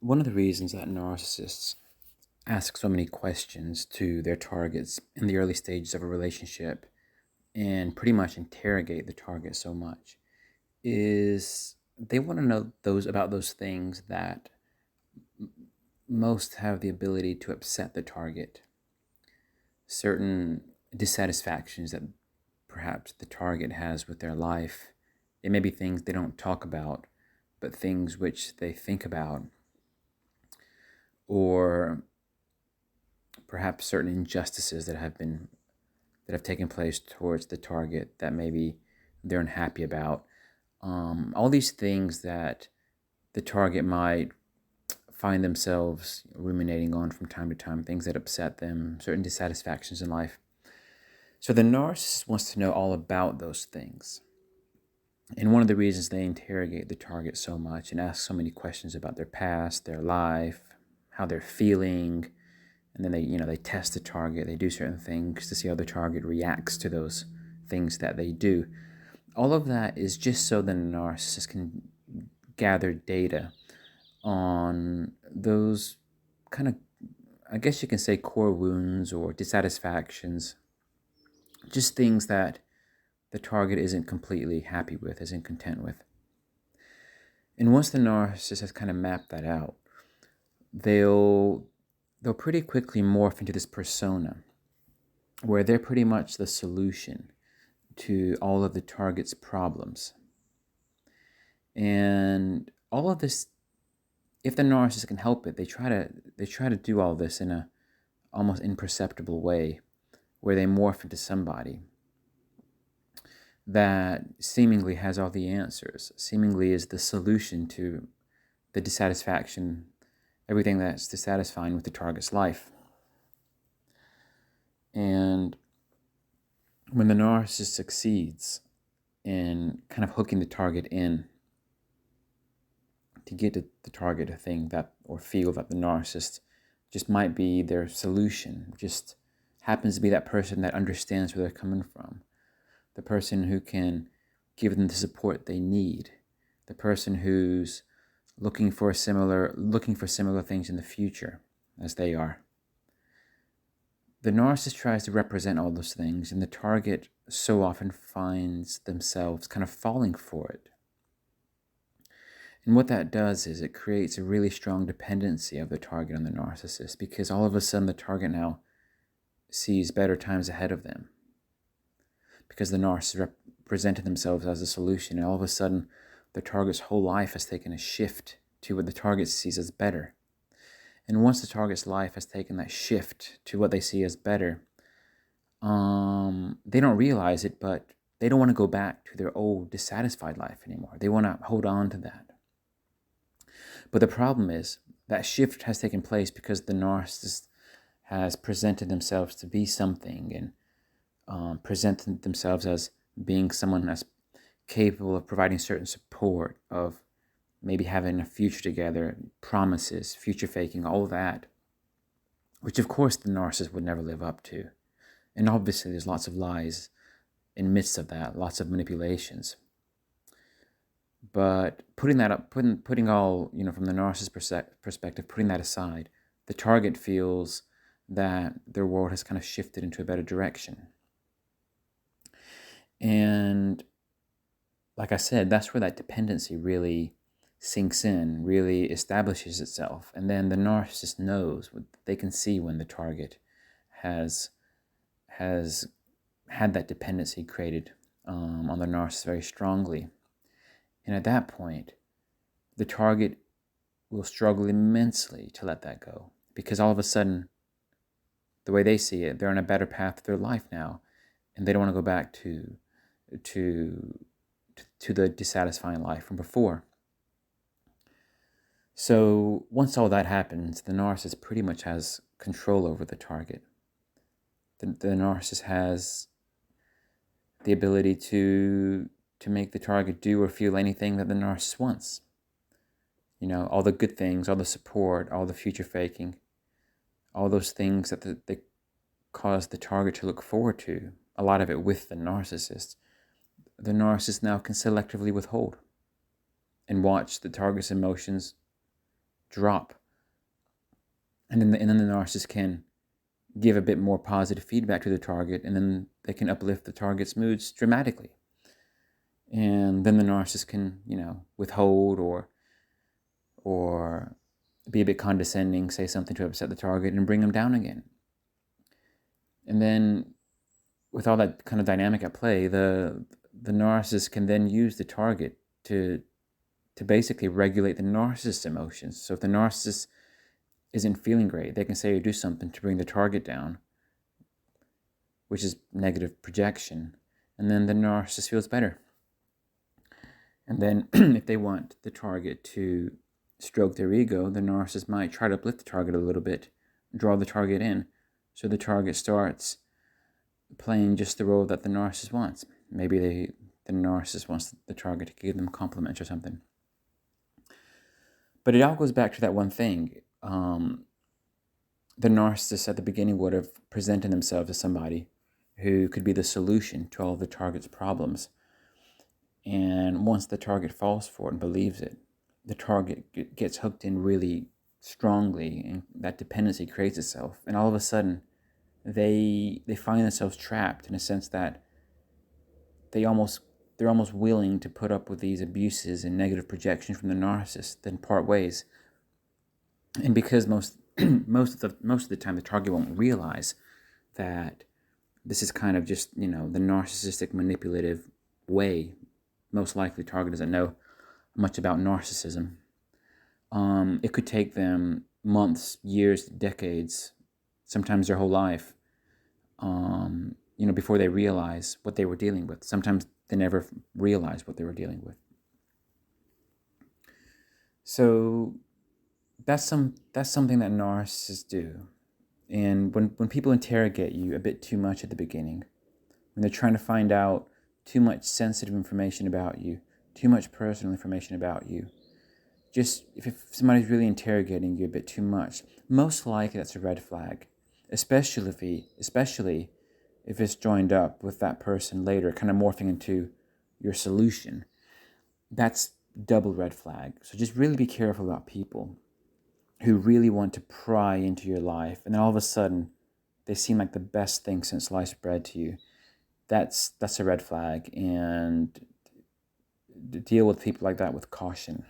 One of the reasons that narcissists ask so many questions to their targets in the early stages of a relationship and pretty much interrogate the target so much is they want to know those things that most have the ability to upset the target. Certain dissatisfactions that perhaps the target has with their life. It may be things they don't talk about, but things which they think about, or perhaps certain injustices that have taken place towards the target that maybe they're unhappy about. All these things that the target might find themselves ruminating on from time to time, things that upset them, certain dissatisfactions in life. So the narcissist wants to know all about those things. And one of the reasons they interrogate the target so much and ask so many questions about their past, their life, how they're feeling, and then they test the target. They do certain things to see how the target reacts to those things that they do. All of that is just so the narcissist can gather data on those kind of, I guess you can say, core wounds or dissatisfactions, just things that the target isn't completely happy with, isn't content with. And once the narcissist has kind of mapped that out, they'll pretty quickly morph into this persona where they're pretty much the solution to all of the target's problems. And all of this, if the narcissist can help it, they try to do all this in a almost imperceptible way where they morph into somebody that seemingly has all the answers, seemingly is the solution to the dissatisfaction, everything that's dissatisfying with the target's life. And when the narcissist succeeds in kind of hooking the target in to get to the target to think that or feel that the narcissist just might be their solution, just happens to be that person that understands where they're coming from, the person who can give them the support they need, the person who's looking for similar things in the future as they are. The narcissist tries to represent all those things, and the target so often finds themselves kind of falling for it. And what that does is it creates a really strong dependency of the target on the narcissist, because all of a sudden the target now sees better times ahead of them, because the narcissist presented themselves as a solution, and all of a sudden the target's whole life has taken a shift to what the target sees as better. And once the target's life has taken that shift to what they see as better, they don't realize it, but they don't want to go back to their old dissatisfied life anymore. They want to hold on to that. But the problem is that shift has taken place because the narcissist has presented themselves to be something and presented themselves as being someone that's capable of providing certain support, of maybe having a future together, promises, future faking, all of that, which of course the narcissist would never live up to. And obviously there's lots of lies in midst of that, lots of manipulations. But putting all, from the narcissist perspective, putting that aside, the target feels that their world has kind of shifted into a better direction. And like I said, that's where that dependency really sinks in, really establishes itself. And then the narcissist knows, they can see when the target has had that dependency created on the narcissist very strongly. And at that point, the target will struggle immensely to let that go, because all of a sudden, the way they see it, they're on a better path to their life now, and they don't want to go back to the dissatisfying life from before. So once all that happens, the narcissist pretty much has control over the target. The narcissist has the ability to make the target do or feel anything that the narcissist wants. All the good things, all the support, all the future faking, all those things that they cause the target to look forward to, a lot of it with the narcissist now can selectively withhold and watch the target's emotions drop. And then the narcissist can give a bit more positive feedback to the target, and then they can uplift the target's moods dramatically. And then the narcissist can, withhold or be a bit condescending, say something to upset the target, and bring them down again. And then, with all that kind of dynamic at play, the narcissist can then use the target to basically regulate the narcissist's emotions. So if the narcissist isn't feeling great, they can say or do something to bring the target down, which is negative projection. And then the narcissist feels better. And then if they want the target to stroke their ego, the narcissist might try to uplift the target a little bit, draw the target in, so the target starts playing just the role that the narcissist wants. Maybe the narcissist wants the target to give them compliments or something. But it all goes back to that one thing. The narcissist at the beginning would have presented themselves as somebody who could be the solution to all of the target's problems. And once the target falls for it and believes it, the target gets hooked in really strongly, and that dependency creates itself. And all of a sudden, they find themselves trapped in a sense that they're almost willing to put up with these abuses and negative projections from the narcissist, then part ways. And because most of the time the target won't realize that this is kind of just the narcissistic manipulative way. Most likely, the target doesn't know much about narcissism. It could take them months, years, decades, sometimes their whole life, before they realize what they were dealing with. Sometimes they never realize what they were dealing with. So that's something that narcissists do. And when people interrogate you a bit too much at the beginning, when they're trying to find out too much sensitive information about you, too much personal information about you, just if somebody's really interrogating you a bit too much, most likely that's a red flag, especially if it's joined up with that person later, kind of morphing into your solution. That's double red flag. So just really be careful about people who really want to pry into your life, and then all of a sudden they seem like the best thing since sliced bread to you. That's a red flag, and deal with people like that with caution.